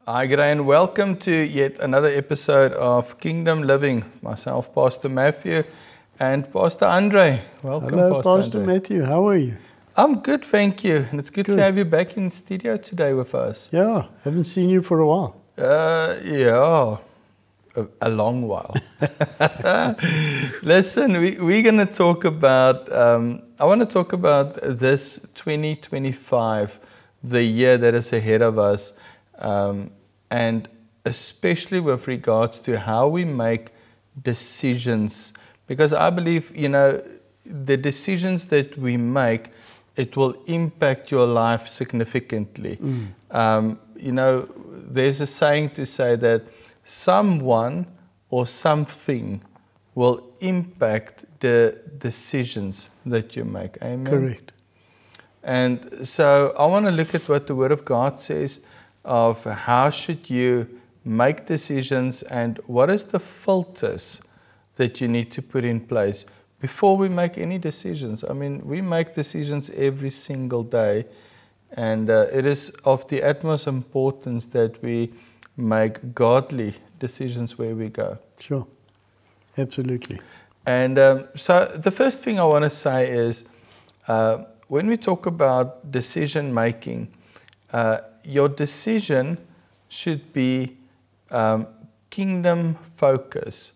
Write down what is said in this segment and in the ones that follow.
Hi, G'day, and welcome to yet another episode of Kingdom Living. Myself, Pastor Matthew, and Pastor Andre. Welcome, Hello, Pastor Andre. Matthew. How are you? I'm good, thank you. And it's good to have you back in studio today with us. Yeah, haven't seen you for a while. Yeah, a long while. Listen, we're going to talk about, I want to talk about this 2025, the year that is ahead of us. And especially with regards to how we make decisions, because I believe, the decisions that we make, it will impact your life significantly. There's a saying to say that someone or something will impact the decisions that you make. Amen? Correct. And so I want to look at what the Word of God says of how should you make decisions and what is the filters that you need to put in place before we make any decisions. I mean, we make decisions every single day, and it is of the utmost importance that we make godly decisions where we go. Sure, absolutely. And so the first thing I want to say is when we talk about decision making, your decision should be kingdom focus.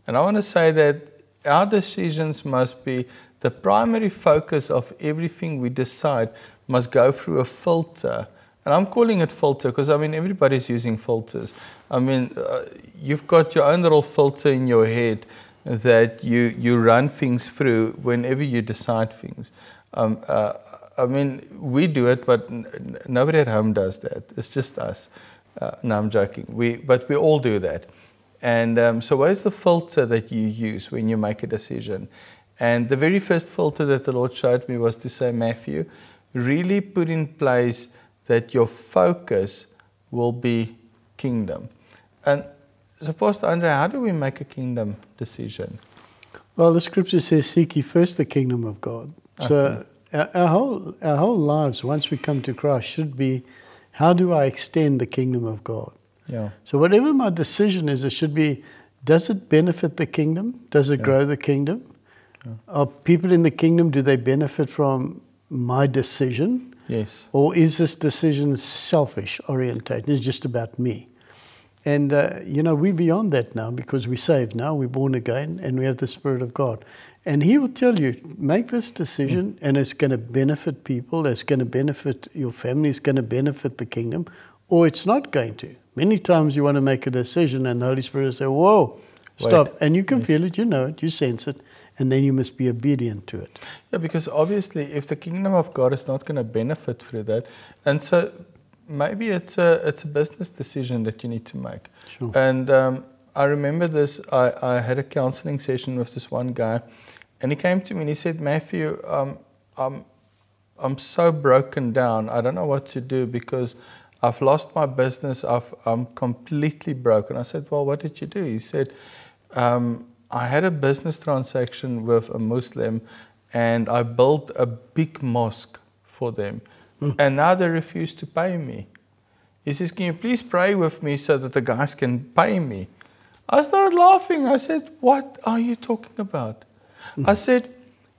And I want to say that our decisions must be the primary focus of everything we decide must go through a filter. And I'm calling it filter because, everybody's using filters. You've got your own little filter in your head that you run things through whenever you decide things. We do it, but nobody at home does that. It's just us. No, I'm joking. But we all do that. And so where's the filter that you use when you make a decision? And the very first filter that the Lord showed me was to say, Matthew, really put in place that your focus will be kingdom. And so, Pastor Andre, how do we make a kingdom decision? Well, the scripture says, seek ye first the kingdom of God. Okay. So our whole lives, once we come to Christ, should be, how do I extend the kingdom of God? Yeah. So whatever my decision is, it should be, does it benefit the kingdom? Does it grow the kingdom? Yeah. Are people in the kingdom, do they benefit from my decision? Yes. Or is this decision selfish orientated? It's just about me. And, we're beyond that now because we're saved now, we're born again, and we have the Spirit of God. And He will tell you, make this decision, and it's going to benefit people, it's going to benefit your family, it's going to benefit the kingdom, or it's not going to. Many times you want to make a decision, and the Holy Spirit will say, whoa, stop. Wait. And you can feel it, you know it, you sense it, and then you must be obedient to it. Yeah, because obviously if the kingdom of God is not going to benefit through that, and so maybe it's a business decision that you need to make. Sure. And I remember this, I had a counseling session with this one guy, and he came to me and he said, Matthew, I'm so broken down, I don't know what to do because I've lost my business, I'm completely broken. I said, well, what did you do? He said, I had a business transaction with a Muslim and I built a big mosque for them. And now they refuse to pay me. He says, can you please pray with me so that the guys can pay me? I started laughing. I said, what are you talking about? I said,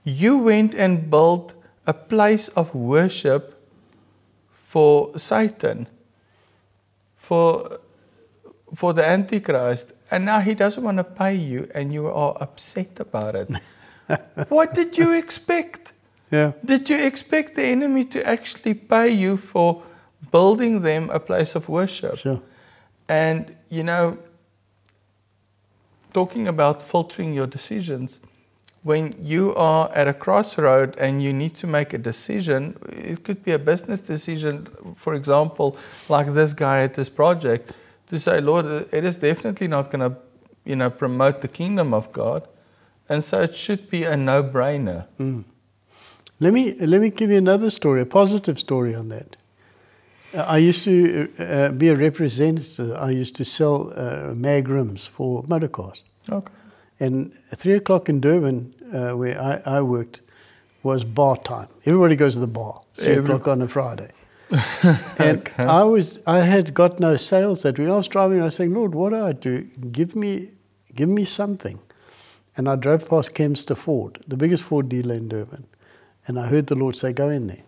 you went and built a place of worship for Satan, for the Antichrist, and now he doesn't want to pay you and you are upset about it. What did you expect? Yeah. Did you expect the enemy to actually pay you for building them a place of worship? Sure. And, talking about filtering your decisions, when you are at a crossroad and you need to make a decision, it could be a business decision, for example, like this guy at this project, to say, Lord, it is definitely not going to, promote the kingdom of God. And so it should be a no-brainer. Let me give you another story, a positive story on that. I used to be a representative. I used to sell mag rims for motor cars. Okay. And at 3 o'clock in Durban, where I worked, was bar time. Everybody goes to the bar, 3 o'clock on a Friday. And Okay. I had got no sales that week. I was driving and I was saying, Lord, what do I do? Give me something. And I drove past Kempster Ford, the biggest Ford dealer in Durban. And I heard the Lord say, go in there.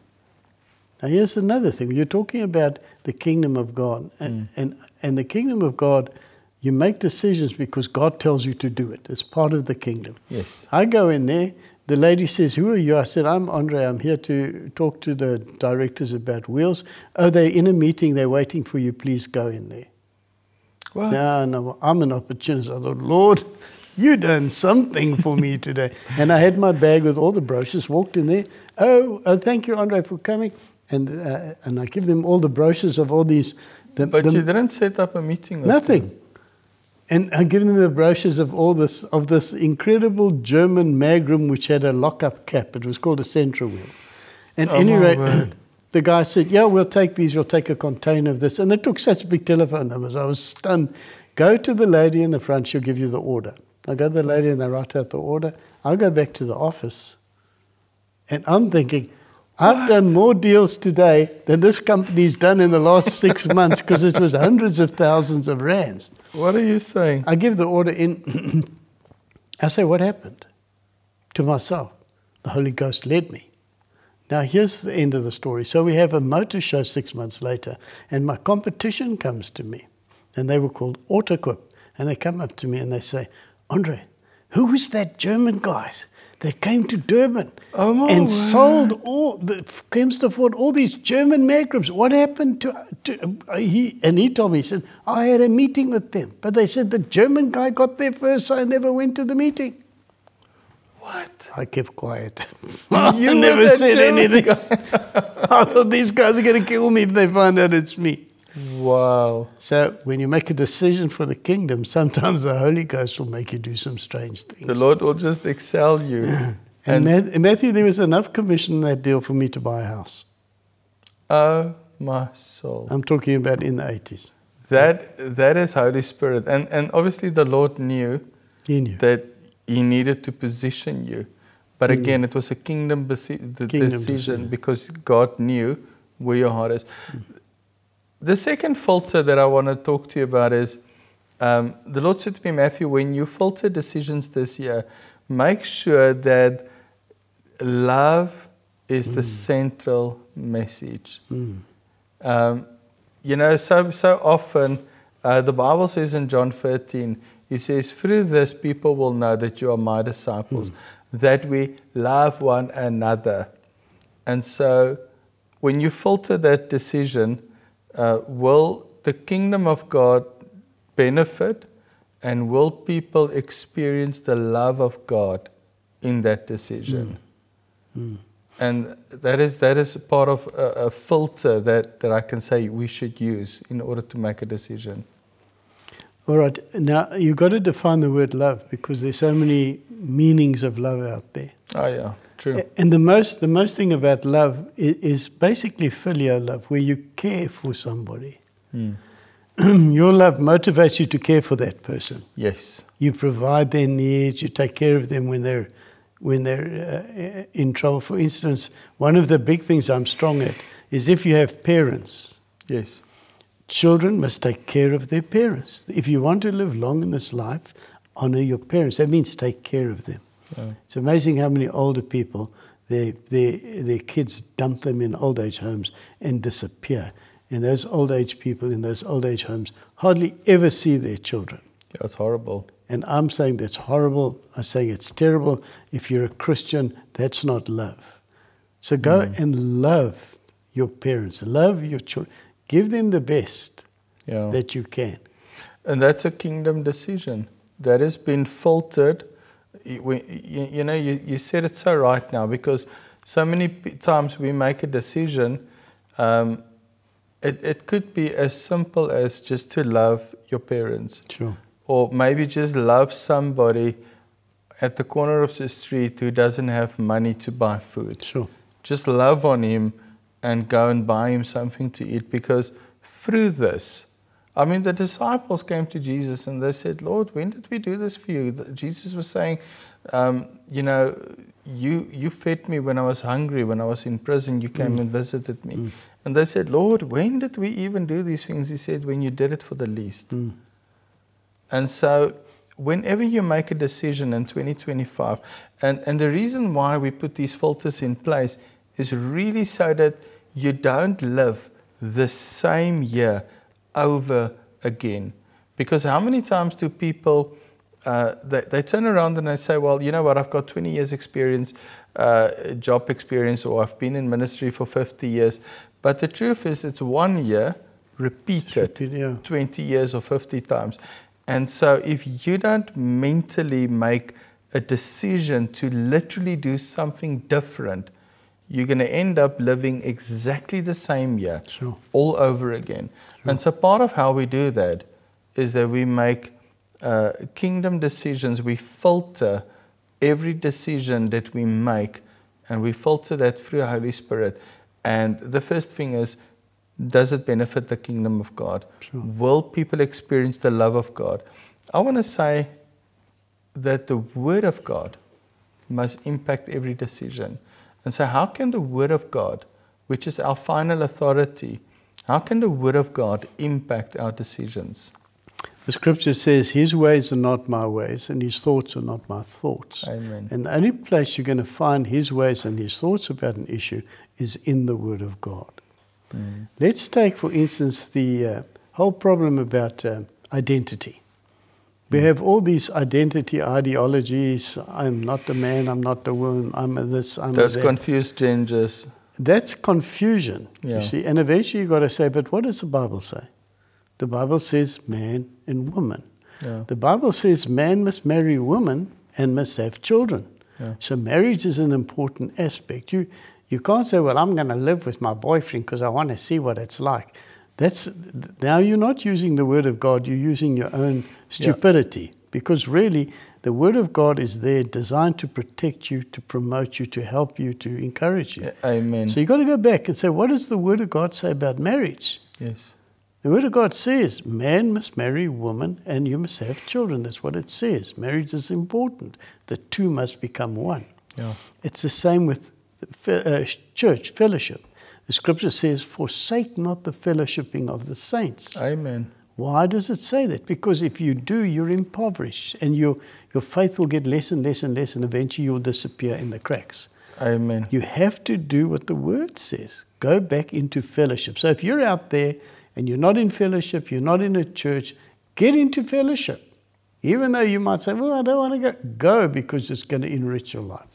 Now here's another thing. You're talking about the kingdom of God. And the kingdom of God, you make decisions because God tells you to do it. It's part of the kingdom. Yes. I go in there. The lady says, who are you? I said, I'm Andre. I'm here to talk to the directors about wheels. Oh, they're in a meeting. They're waiting for you. Please go in there. What? No, I'm an opportunist. I thought, Lord, you done something for me today. And I had my bag with all the brochures, walked in there. Oh, thank you, Andre, for coming. And I give them all the brochures of all these. But you didn't set up a meeting with Nothing. them. And I give them the brochures of all this, of this incredible German Magnum which had a lock-up cap. It was called a Central wheel. And Oh, any my rate, word. the guy said, yeah, we'll take these. We'll take a container of this. And they took such big telephone numbers. I was stunned. Go to the lady in the front. She'll give you the order. I go to the lady and they write out the order. I go back to the office. And I'm thinking, I've done more deals today than this company's done in the last 6 months because it was hundreds of thousands of rands. What are you saying? I give the order in. I say, what happened? To myself, the Holy Ghost led me. Now, here's the end of the story. So we have a motor show 6 months later, and my competition comes to me, and they were called Autoquip. And they come up to me and they say, Andre, who was that German guy that came to Durban Oh, my and word. sold all the Kempster Ford, all these German Magnums? What happened he told me, he said, I had a meeting with them, but they said the German guy got there first, so I never went to the meeting. What? I kept quiet. You I were never that said German anything. guy. I thought these guys are going to kill me if they find out it's me. Wow. So when you make a decision for the kingdom, sometimes the Holy Ghost will make you do some strange things. The Lord will just excel you. And Matthew, there was enough commission in that deal for me to buy a house. Oh, my soul. I'm talking about in the 80s. That is Holy Spirit. And obviously the Lord knew He knew. that He needed to position you. But again, it was a kingdom decision because God knew where your heart is. The second filter that I want to talk to you about is, the Lord said to me, Matthew, when you filter decisions this year, make sure that love is the central message. You know, so often, the Bible says in John 13, He says, through this people will know that you are my disciples, that we love one another. And so when you filter that decision, will the kingdom of God benefit, and will people experience the love of God in that decision? And that is part of a filter that I can say we should use in order to make a decision. All right. Now, you've got to define the word love because there's so many meanings of love out there. Oh yeah, true. And the most thing about love is basically filial love, where you care for somebody. Your love motivates you to care for that person. Yes. You provide their needs. You take care of them when they're in trouble. For instance, one of the big things I'm strong at is if you have parents. Yes. Children must take care of their parents. If you want to live long in this life, honor your parents. That means take care of them. Yeah. It's amazing how many older people, their kids dump them in old age homes and disappear. And those old age people in those old age homes hardly ever see their children. Yeah, it's horrible. And I'm saying that's horrible. I'm saying it's terrible. If you're a Christian, that's not love. So go and love your parents. Love your children. Give them the best that you can. And that's a kingdom decision. That has been filtered. You said it so right now, because so many times we make a decision. It could be as simple as just to love your parents. Sure. Or maybe just love somebody at the corner of the street who doesn't have money to buy food. Sure. Just love on him and go and buy him something to eat, because through this, I mean, the disciples came to Jesus and they said, Lord, when did we do this for you? Jesus was saying, you know, you fed me when I was hungry, when I was in prison, you came and visited me. And they said, Lord, when did we even do these things? He said, when you did it for the least. And so whenever you make a decision in 2025, and the reason why we put these filters in place is really so that you don't live the same year over again. Because how many times do people, they turn around and they say, well, you know what, I've got 20 years experience, job experience, or I've been in ministry for 50 years. But the truth is it's 1 year repeated 20 years or 50 times. And so if you don't mentally make a decision to literally do something different, you're going to end up living exactly the same year all over again. And so part of how we do that is that we make kingdom decisions. We filter every decision that we make, and we filter that through the Holy Spirit. And the first thing is, does it benefit the kingdom of God? Will people experience the love of God? I want to say that the Word of God must impact every decision. And so how can the Word of God, which is our final authority, how can the Word of God impact our decisions? The scripture says, His ways are not my ways, and His thoughts are not my thoughts. Amen. And the only place you're going to find His ways and His thoughts about an issue is in the Word of God. Let's take, for instance, the whole problem about identity. We have all these identity ideologies. I'm not the man, I'm not the woman, I'm a this, I'm a that. Those confused genders. That's confusion, you see. And eventually you've got to say, but what does the Bible say? The Bible says man and woman. The Bible says man must marry woman and must have children. So marriage is an important aspect. You can't say, well, I'm going to live with my boyfriend because I want to see what it's like. Now you're not using the Word of God, you're using your own stupidity. Because really, the Word of God is there designed to protect you, to promote you, to help you, to encourage you. Amen. So you've got to go back and say, what does the Word of God say about marriage? Yes. The Word of God says, man must marry woman and you must have children. That's what it says. Marriage is important. The two must become one. It's the same with church fellowship. The scripture says, forsake not the fellowshipping of the saints. Amen. Why does it say that? Because if you do, you're impoverished and your faith will get less and less and less, and eventually you'll disappear in the cracks. Amen. You have to do what the Word says. Go back into fellowship. So if you're out there and you're not in fellowship, you're not in a church, get into fellowship. Even though you might say, well, I don't want to go. Go, because it's going to enrich your life.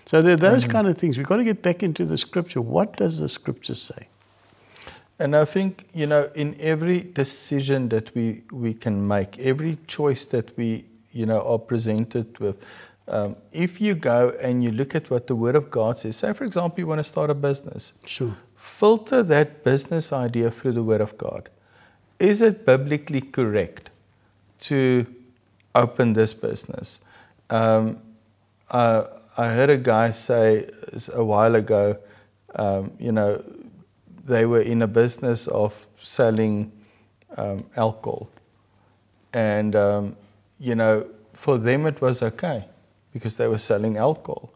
So there are those kind of things. We've got to get back into the scripture. What does the scripture say? And I think, you know, in every decision that we can make, every choice that we, you know, are presented with, if you go and you look at what the Word of God says, say, for example, you want to start a business. Filter that business idea through the Word of God. Is it biblically correct to open this business? I heard a guy say a while ago, you know, they were in a business of selling alcohol. And, you know, for them it was okay because they were selling alcohol.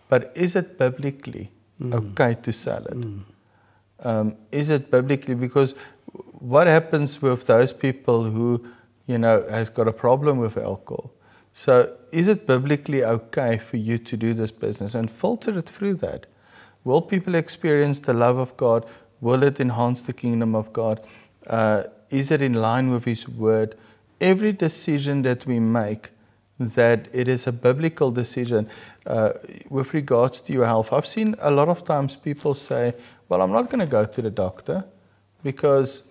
But is it biblically okay to sell it? Is it biblically? Because what happens with those people who, you know, has got a problem with alcohol? So is it biblically okay for you to do this business? And filter it through that. Will people experience the love of God? Will it enhance the kingdom of God? Is it in line with His Word? Every decision that we make, that it is a biblical decision with regards to your health. I've seen a lot of times people say, well, I'm not going to go to the doctor because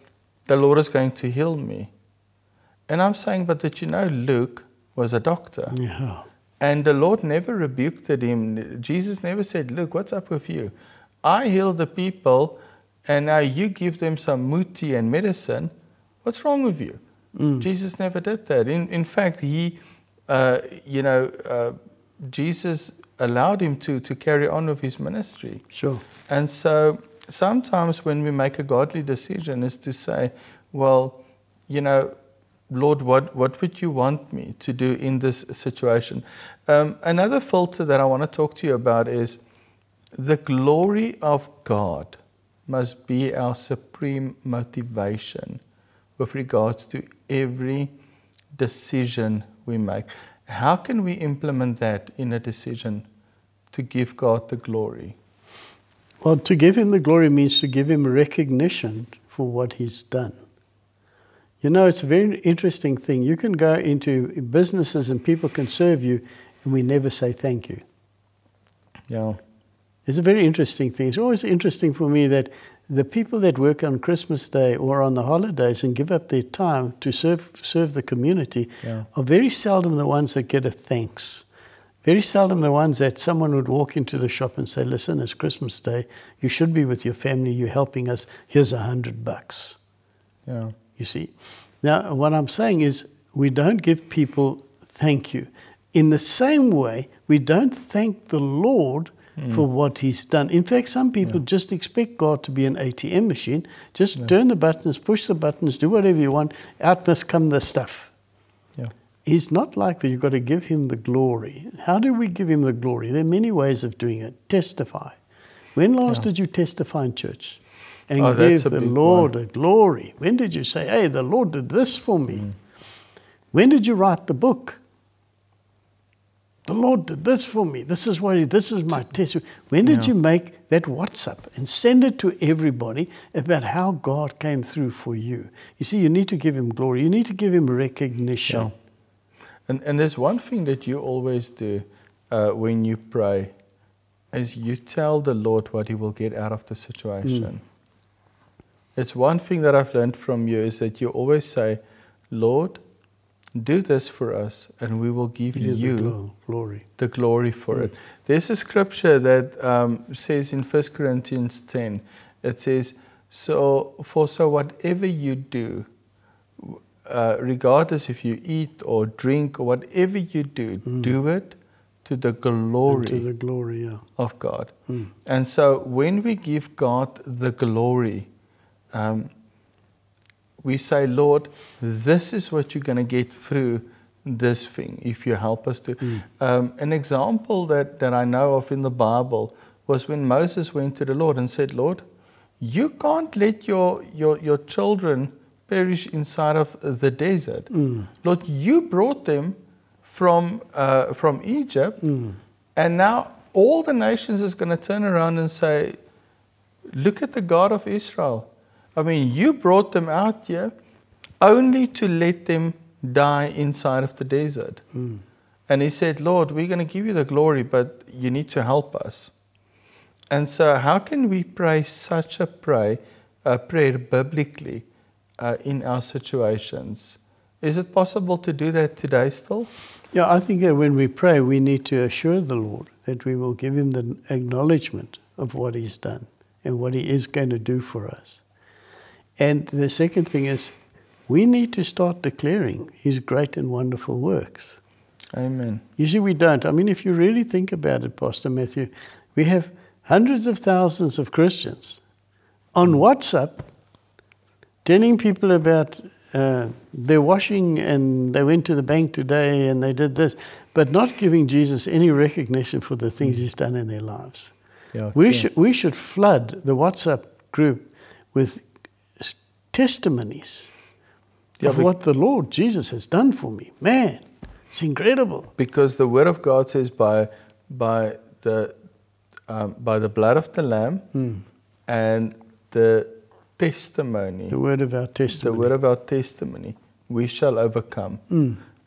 the Lord is going to heal me. And I'm saying, but did you know Luke was a doctor? And the Lord never rebuked him. Jesus never said, look, what's up with you? I heal the people and now you give them some muti and medicine. What's wrong with you? Jesus never did that. In fact, he, Jesus allowed him to carry on with his ministry. And so sometimes when we make a godly decision is to say, well, Lord, what would you want me to do in this situation? Another filter that I want to talk to you about is the glory of God must be our supreme motivation with regards to every decision we make. How can we implement that in a decision to give God the glory? Well, to give him the glory means to give him recognition for what he's done. It's a very interesting thing. You can go into businesses and people can serve you and we never say thank you. Yeah. It's a very interesting thing. It's always interesting for me that the people that work on Christmas Day or on the holidays and give up their time to serve the community are very seldom the ones that get a thanks. Very seldom the ones that someone would walk into the shop and say, listen, it's Christmas Day. You should be with your family. You're helping us. Here's $100. Yeah. You see. Now, what I'm saying is we don't give people thank you. In the same way, we don't thank the Lord for what he's done. In fact, some people just expect God to be an ATM machine. Just turn the buttons, push the buttons, do whatever you want. Out must come the stuff. Yeah. He's not like that. You've got to give him the glory. How do we give him the glory? There are many ways of doing it. Testify. When last did you testify in church? And give the Lord a glory. When did you say, hey, the Lord did this for me? When did you write the book? The Lord did this for me. This is my testimony. When did you make that WhatsApp and send it to everybody about how God came through for you? You see, you need to give him glory. You need to give him recognition. Yeah. And there's one thing that you always do when you pray, is you tell the Lord what he will get out of the situation. It's one thing that I've learned from you is that you always say, Lord, do this for us and we will give you the glory for it. There's a scripture that says in 1 Corinthians 10, it says, so whatever you do, regardless if you eat or drink or whatever you do, do it to the glory, of God. And so when we give God the glory, we say, Lord, this is what you're going to get through this thing if you help us to. An example that I know of in the Bible was when Moses went to the Lord and said, Lord, you can't let your children perish inside of the desert. Lord, you brought them from Egypt, and now all the nations is going to turn around and say, look at the God of Israel. I mean, you brought them out here only to let them die inside of the desert. And he said, Lord, we're going to give you the glory, but you need to help us. And so how can we pray such a prayer biblically in our situations? Is it possible to do that today still? Yeah, I think that when we pray, we need to assure the Lord that we will give him the acknowledgement of what he's done and what he is going to do for us. And the second thing is, we need to start declaring his great and wonderful works. Amen. You see, we don't. I mean, if you really think about it, Pastor Matthew, we have hundreds of thousands of Christians on WhatsApp telling people about their washing and they went to the bank today and they did this, but not giving Jesus any recognition for the things he's done in their lives. Yeah, we should flood the WhatsApp group with testimonies of what the Lord Jesus has done for me. Man, it's incredible. Because the Word of God says by the blood of the Lamb and the testimony, the word of our testimony, we shall overcome.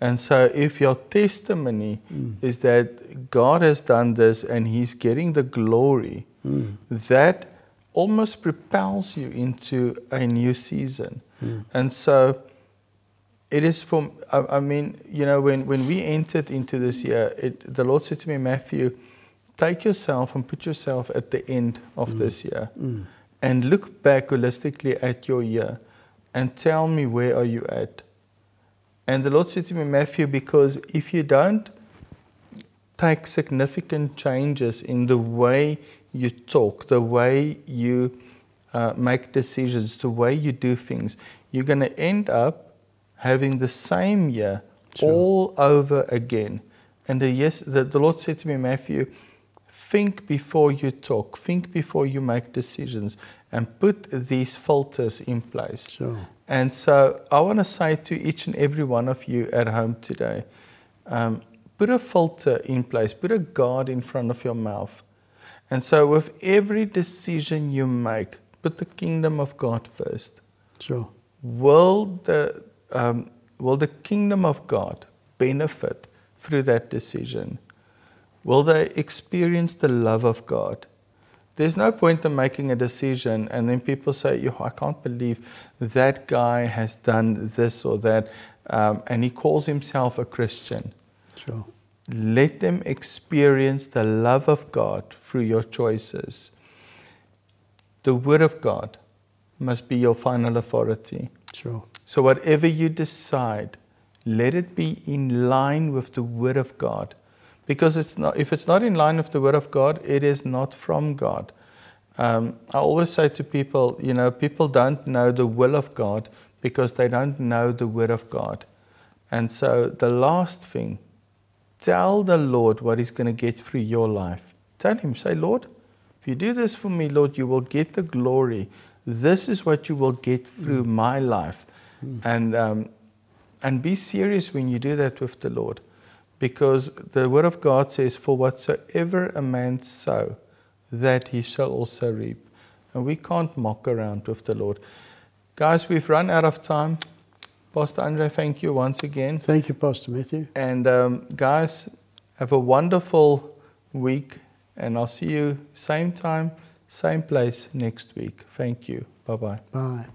And so if your testimony is that God has done this and he's getting the glory, that almost propels you into a new season. And so it is from, I mean, you know, when we entered into this year, the Lord said to me, Matthew, take yourself and put yourself at the end of this year and look back holistically at your year and tell me, where are you at? And the Lord said to me, Matthew, because if you don't take significant changes in the way you talk, the way you make decisions, the way you do things, you're going to end up having the same year Sure. all over again. And the Lord said to me, Matthew, think before you talk, think before you make decisions, and put these filters in place. Sure. And so I want to say to each and every one of you at home today, put a filter in place, put a guard in front of your mouth. And so with every decision you make, put the kingdom of God first. Sure. Will the kingdom of God benefit through that decision? Will they experience the love of God? There's no point in making a decision and then people say, I can't believe that guy has done this or that, and he calls himself a Christian. Sure. Let them experience the love of God through your choices. The Word of God must be your final authority. Sure. So whatever you decide, let it be in line with the Word of God. Because if it's not in line with the Word of God, it is not from God. I always say to people, people don't know the will of God because they don't know the Word of God. And so the last thing, tell the Lord what He's going to get through your life. Tell Him, say, Lord, if you do this for me, Lord, you will get the glory. This is what you will get through my life. And be serious when you do that with the Lord. Because the Word of God says, for whatsoever a man sow, that he shall also reap. And we can't mock around with the Lord. Guys, we've run out of time. Pastor Andre, thank you once again. Thank you, Pastor Matthew. And guys, have a wonderful week. And I'll see you same time, same place next week. Thank you. Bye-bye. Bye.